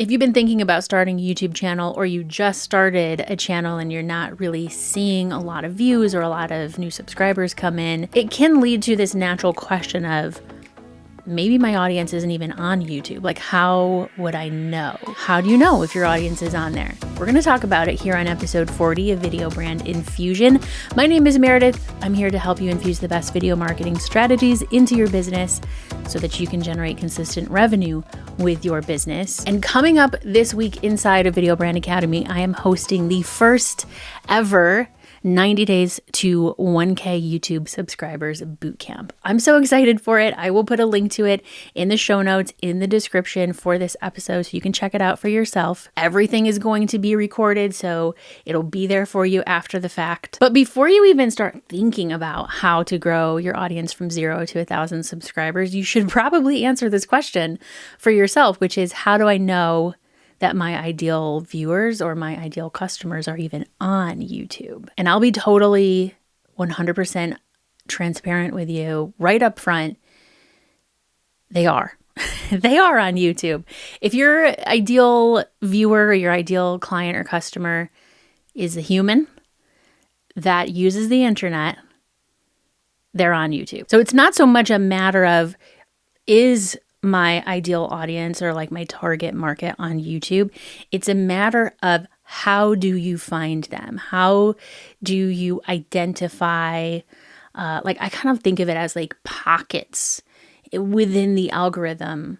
If you've been thinking about starting a YouTube channel, or you just started a channel and you're not really seeing a lot of views or a lot of new subscribers come in, it can lead to this natural question of, maybe my audience isn't even on YouTube. Like, how would I know? How do you know if your audience is on there? We're going to talk about it here on episode 40 of Video Brand Infusion. My name is Meredith. I'm here to help you infuse the best video marketing strategies into your business so that you can generate consistent revenue with your business. And coming up this week inside of Video Brand Academy, I am hosting the first ever 90 days to 1K YouTube subscribers bootcamp. I'm so excited for it. I will put a link to it in the show notes in the description for this episode so you can check it out for yourself. Everything is going to be recorded, so it'll be there for you after the fact. But before you even start thinking about how to grow your audience from 0 to 1,000 subscribers, you should probably answer this question for yourself, which is, how do I know that my ideal viewers or my ideal customers are even on YouTube? And I'll be totally 100% transparent with you right up front. They are. They are on YouTube. If your ideal viewer or your ideal client or customer is a human that uses the internet, they're on YouTube. So it's not so much a matter of, is my ideal audience or like my target market on YouTube? It's a matter of, how do you find them? How do you identify, like, I kind of think of it as like pockets within the algorithm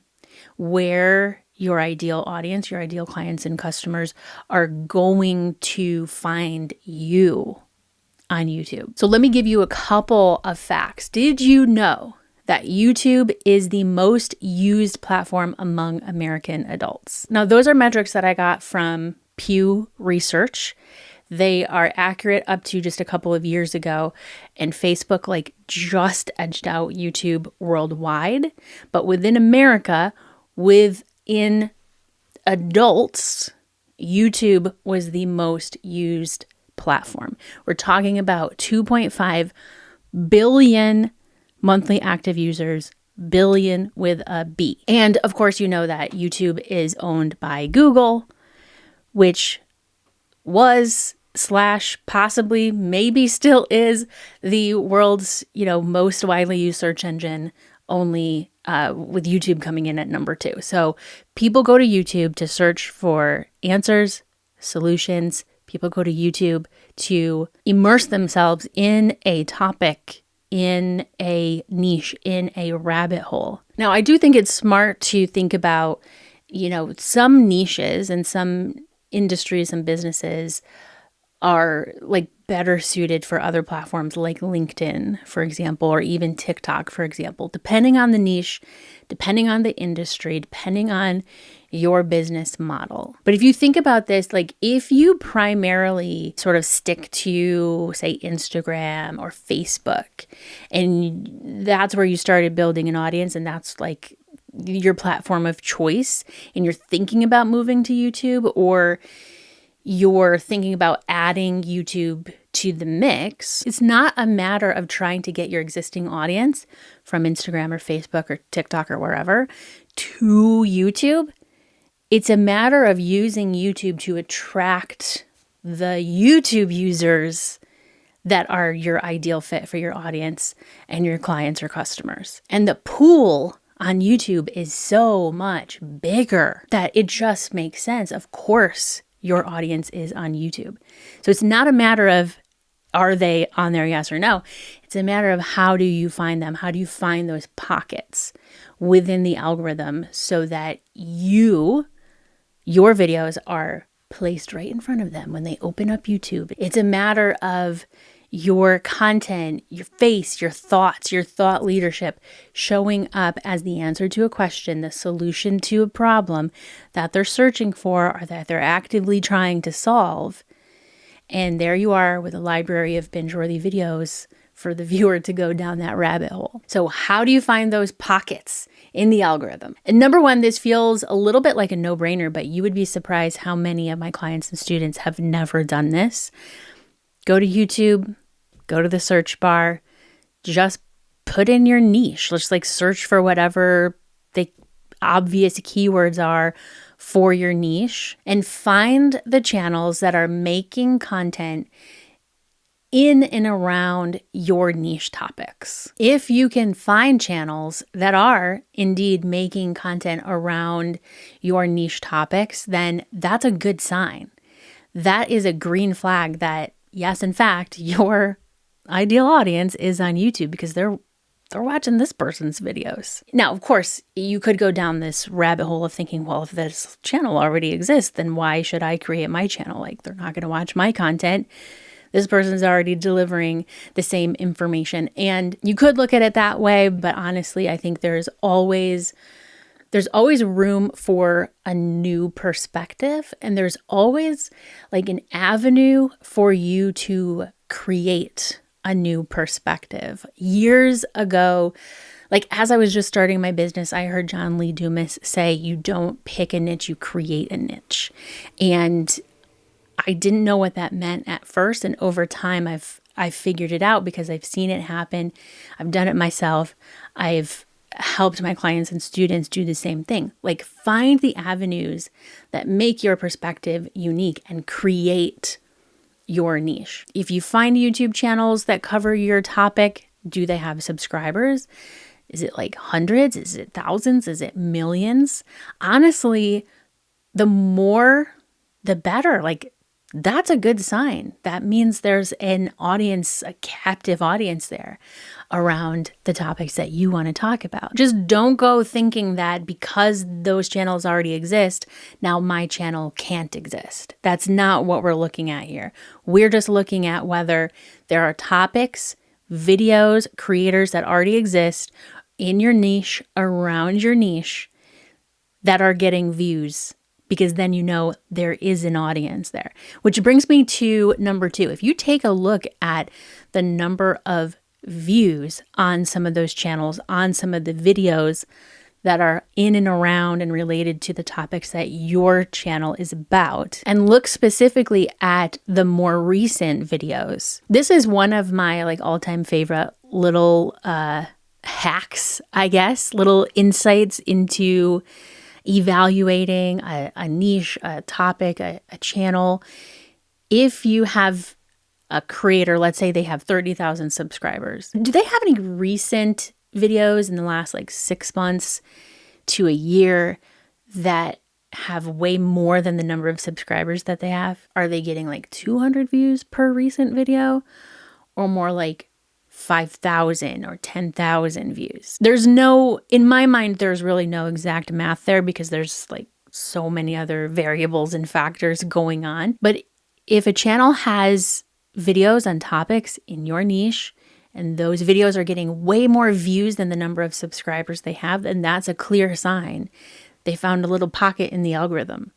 where your ideal audience, your ideal clients and customers are going to find you on YouTube. So let me give you a couple of facts. Did you know that YouTube is the most used platform among American adults? Now, those are metrics that I got from Pew Research. They are accurate up to just a couple of years ago, and Facebook like just edged out YouTube worldwide. But within America, within adults, YouTube was the most used platform. We're talking about 2.5 billion monthly active users, billion with a B. And of course, you know that YouTube is owned by Google, which was / possibly maybe still is the world's, most widely used search engine, only with YouTube coming in at number 2. So people go to YouTube to search for answers, solutions. People go to YouTube to immerse themselves in a topic, in a niche, in a rabbit hole. Now, I do think it's smart to think about, some niches and some industries and businesses are like better suited for other platforms like LinkedIn, for example, or even TikTok, for example, depending on the niche, depending on the industry, depending on your business model. But if you think about this, like if you primarily sort of stick to, say, Instagram or Facebook, and that's where you started building an audience, and that's like your platform of choice, and you're thinking about moving to YouTube, or you're thinking about adding YouTube to the mix, it's not a matter of trying to get your existing audience from Instagram or Facebook or TikTok or wherever to YouTube. It's a matter of using YouTube to attract the YouTube users that are your ideal fit for your audience and your clients or customers. And the pool on YouTube is so much bigger that it just makes sense. Of course, your audience is on YouTube. So it's not a matter of, are they on there, yes or no? It's a matter of, how do you find them? How do you find those pockets within the algorithm so that your videos are placed right in front of them when they open up YouTube? It's a matter of your content, your face, your thoughts, your thought leadership showing up as the answer to a question, the solution to a problem that they're searching for or that they're actively trying to solve. And there you are with a library of binge-worthy videos for the viewer to go down that rabbit hole. So how do you find those pockets in the algorithm? And number one, this feels a little bit like a no-brainer, but you would be surprised how many of my clients and students have never done this. Go to YouTube, go to the search bar, just put in your niche. Let's like search for whatever the obvious keywords are for your niche and find the channels that are making content in and around your niche topics. If you can find channels that are indeed making content around your niche topics, then that's a good sign. That is a green flag that, yes, in fact, your ideal audience is on YouTube because they're watching this person's videos. Now, of course, you could go down this rabbit hole of thinking, well, if this channel already exists, then why should I create my channel? Like, they're not going to watch my content. This person's already delivering the same information. And you could look at it that way, but honestly, I think there's always room for a new perspective, and there's always like an avenue for you to create a new perspective. Years ago, like as I was just starting my business, I heard John Lee Dumas say, you don't pick a niche, you create a niche. And I didn't know what that meant at first. And over time, I've figured it out because I've seen it happen. I've done it myself. I've helped my clients and students do the same thing. Like find the avenues that make your perspective unique and create your niche. If you find YouTube channels that cover your topic, do they have subscribers? Is it like hundreds? Is it thousands? Is it millions? Honestly, the more, the better. Like that's a good sign. That means there's an audience, a captive audience there around the topics that you want to talk about. Just don't go thinking that because those channels already exist, now my channel can't exist. That's not what we're looking at here. We're just looking at whether there are topics, videos, creators that already exist in your niche, around your niche, that are getting views, because then you know there is an audience there. Which brings me to number 2. If you take a look at the number of views on some of those channels, on some of the videos that are in and around and related to the topics that your channel is about, and look specifically at the more recent videos. This is one of my like all-time favorite little hacks, I guess, little insights into evaluating a niche, a topic, a channel. If you have a creator, let's say they have 30,000 subscribers, do they have any recent videos in the last like 6 months to a year that have way more than the number of subscribers that they have? Are they getting like 200 views per recent video, or more like 5,000 or 10,000 views? There's no, in my mind, there's really no exact math there because there's like so many other variables and factors going on. But if a channel has videos on topics in your niche, and those videos are getting way more views than the number of subscribers they have, then that's a clear sign they found a little pocket in the algorithm.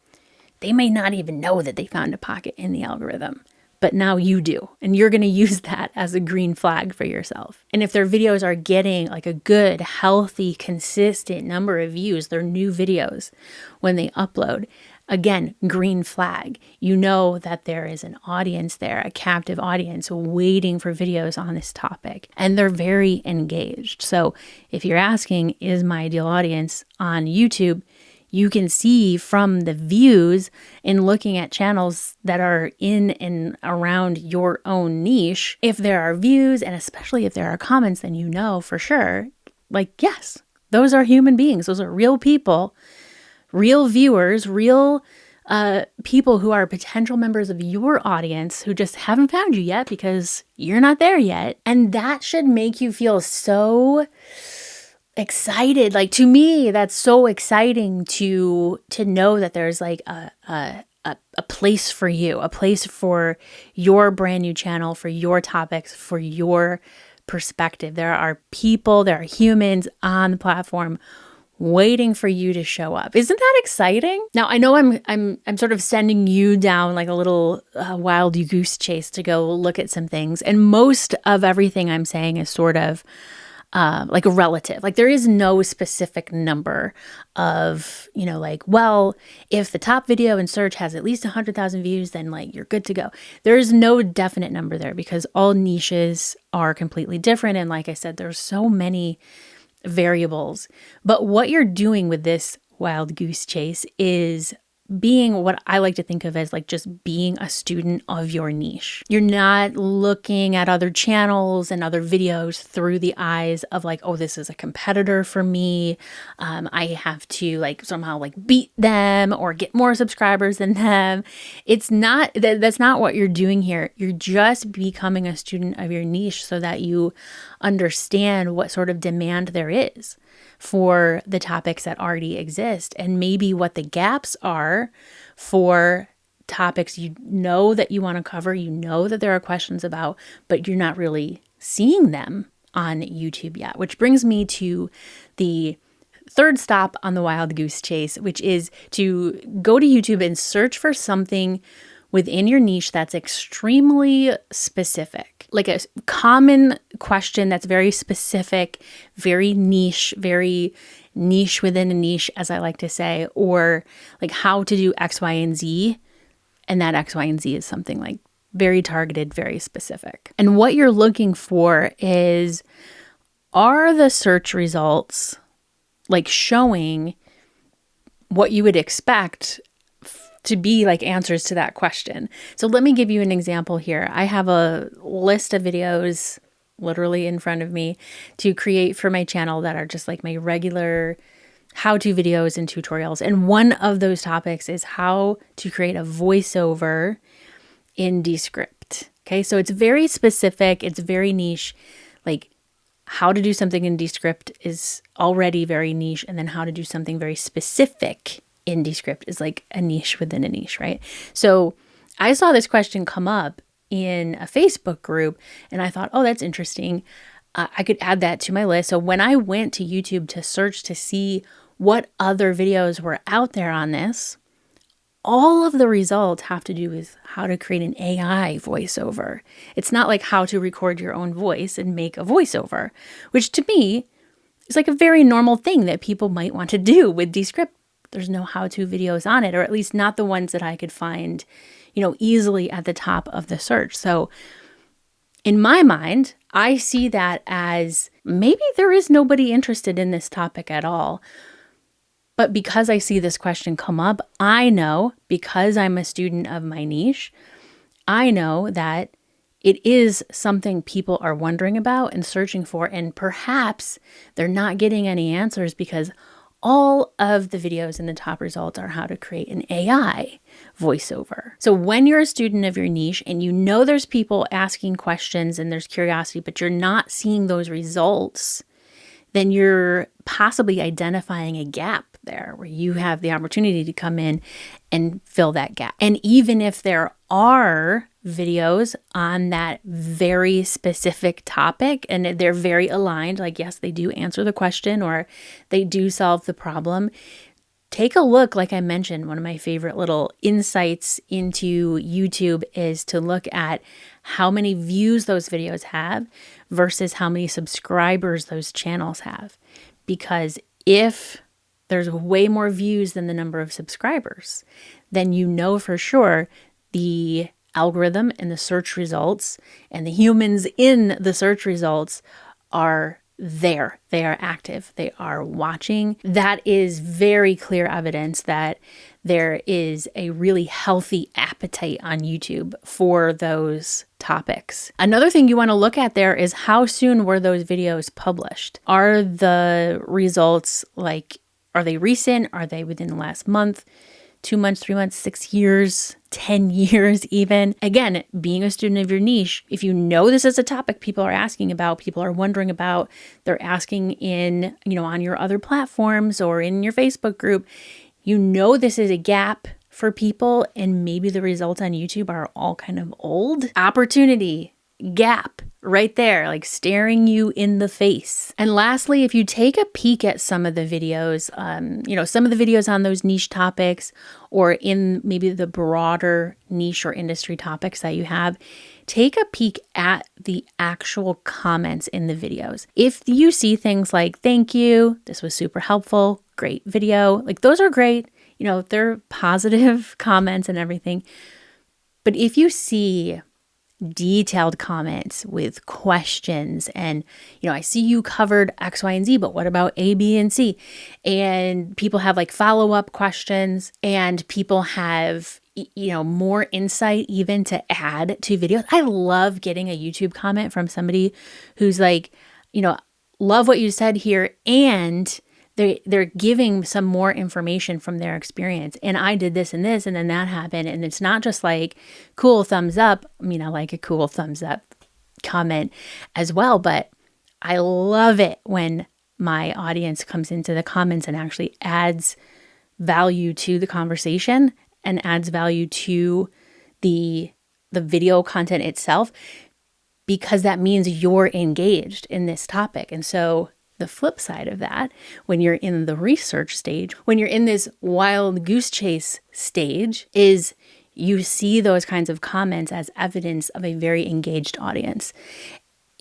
They may not even know that they found a pocket in the algorithm, but now you do, and you're going to use that as a green flag for yourself. And if their videos are getting like a good, healthy, consistent number of views, they're new videos when they upload, again, green flag. You know that there is an audience there, a captive audience waiting for videos on this topic, and they're very engaged. So if you're asking, is my ideal audience on YouTube? You can see from the views in looking at channels that are in and around your own niche, if there are views and especially if there are comments, then you know for sure, like, yes, those are human beings. Those are real people, real viewers, real people who are potential members of your audience who just haven't found you yet because you're not there yet. And that should make you feel so excited. Like, to me, that's so exciting to know that there's like a place for you, a place for your brand new channel, for your topics, for your perspective. There are people, there are humans on the platform waiting for you to show up. Isn't that exciting? Now, I know I'm sort of sending you down like a little wild goose chase to go look at some things, and most of everything I'm saying is sort of like a relative. Like, there is no specific number of, you know, like, well, if the top video in search has at least 100,000 views, then like you're good to go. There is no definite number there because all niches are completely different. And like I said, there's so many variables. But what you're doing with this wild goose chase is being what I like to think of as like just being a student of your niche. You're not looking at other channels and other videos through the eyes of like, oh, this is a competitor for me. I have to like somehow like beat them or get more subscribers than them. It's not, that's not what you're doing here. You're just becoming a student of your niche so that you understand what sort of demand there is for the topics that already exist, and maybe what the gaps are for topics you know that you want to cover, you know that there are questions about, but you're not really seeing them on YouTube yet. Which brings me to the third stop on the wild goose chase, which is to go to YouTube and search for something within your niche that's extremely specific, like a common question that's very specific, very niche within a niche, as I like to say, or like how to do X, Y, and Z. And that X, Y, and Z is something like very targeted, very specific. And what you're looking for is, are the search results like showing what you would expect to be like answers to that question? So let me give you an example here. I have a list of videos literally in front of me to create for my channel that are just like my regular how-to videos and tutorials. And one of those topics is how to create a voiceover in Descript. Okay, so it's very specific, it's very niche. Like how to do something in Descript is already very niche, and then how to do something very specific in Descript is like a niche within a niche, right? So I saw this question come up in a Facebook group and I thought, oh, that's interesting. I could add that to my list. So when I went to YouTube to search to see what other videos were out there on this, all of the results have to do with how to create an AI voiceover. It's not like how to record your own voice and make a voiceover, which to me is like a very normal thing that people might want to do with Descript. There's no how-to videos on it, or at least not the ones that I could find, easily at the top of the search. So in my mind, I see that as maybe there is nobody interested in this topic at all. But because I see this question come up, I know, because I'm a student of my niche, I know that it is something people are wondering about and searching for, and perhaps they're not getting any answers because all of the videos in the top results are how to create an AI voiceover. So when you're a student of your niche and you know there's people asking questions and there's curiosity, but you're not seeing those results, then you're possibly identifying a gap there where you have the opportunity to come in and fill that gap. And even if there are videos on that very specific topic and they're very aligned, like yes, they do answer the question or they do solve the problem, take a look. Like I mentioned, one of my favorite little insights into YouTube is to look at how many views those videos have versus how many subscribers those channels have. Because if there's way more views than the number of subscribers, then you know for sure the algorithm and the search results and the humans in the search results are there. They are active. They are watching. That is very clear evidence that there is a really healthy appetite on YouTube for those topics. Another thing you want to look at there is how soon were those videos published? Are the results are they recent? Are they within the last month, 2 months, 3 months, 6 years, 10 years even? Again, being a student of your niche, if you know this is a topic people are asking about, people are wondering about, they're asking in, on your other platforms or in your Facebook group, this is a gap for people and maybe the results on YouTube are all kind of old. Opportunity, gap right there, like staring you in the face. And lastly, if you take a peek at some of the videos, some of the videos on those niche topics or in maybe the broader niche or industry topics that you have, take a peek at the actual comments in the videos. If you see things like, thank you, this was super helpful, great video, like those are great, they're positive comments and everything. But if you see detailed comments with questions and, I see you covered X, Y, and Z, but what about A, B, and C? And people have like follow-up questions, and people have, more insight even to add to videos. I love getting a YouTube comment from somebody who's like, love what you said here, and they're giving some more information from their experience. And I did this and this, and then that happened. And it's not just like cool thumbs up. I mean, I like a cool thumbs up comment as well, but I love it when my audience comes into the comments and actually adds value to the conversation and adds value to the video content itself, because that means you're engaged in this topic. And so the flip side of that, when you're in the research stage, when you're in this wild goose chase stage, is you see those kinds of comments as evidence of a very engaged audience.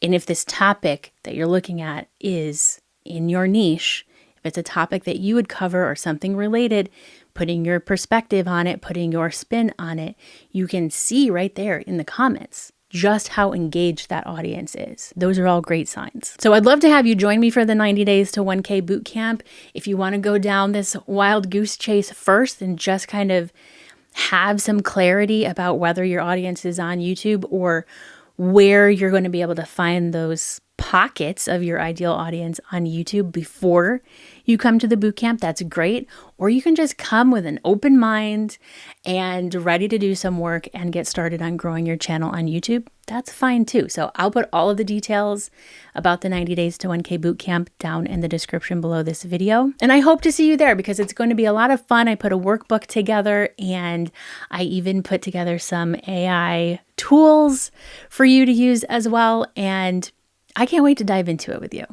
And if this topic that you're looking at is in your niche, if it's a topic that you would cover or something related, putting your perspective on it, putting your spin on it, you can see right there in the comments just how engaged that audience is. Those are all great signs. So I'd love to have you join me for the 90 days to 1K bootcamp. If you want to go down this wild goose chase first and just kind of have some clarity about whether your audience is on YouTube or where you're going to be able to find those pockets of your ideal audience on YouTube before you come to the bootcamp, that's great. Or you can just come with an open mind and ready to do some work and get started on growing your channel on YouTube. That's fine too. So I'll put all of the details about the 90 days to 1K bootcamp down in the description below this video. And I hope to see you there because it's going to be a lot of fun. I put a workbook together, and I even put together some AI tools for you to use as well. And I can't wait to dive into it with you.